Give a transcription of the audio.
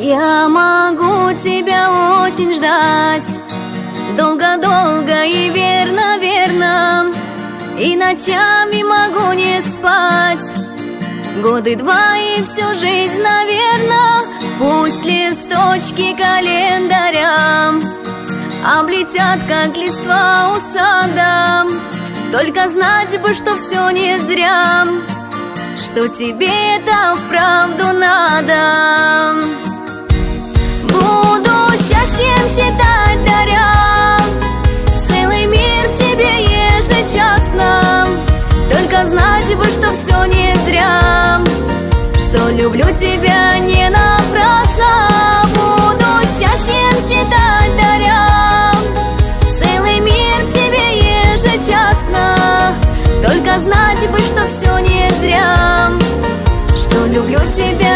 Я могу тебя очень ждать, долго-долго и верно-верно, и ночами могу не спать. Годы два и всю жизнь, наверно. Пусть листочки календаря облетят, как листва у сада, только знать бы, что все не зря, что тебе это вправду надо. Буду счастьем считать, даря целый мир в тебе ежечасно, только знать бы, что все не зря, что люблю тебя не напрасно. Буду счастьем считать, даря целый мир в тебе ежечасно, только знать бы, что все не зря, что люблю тебя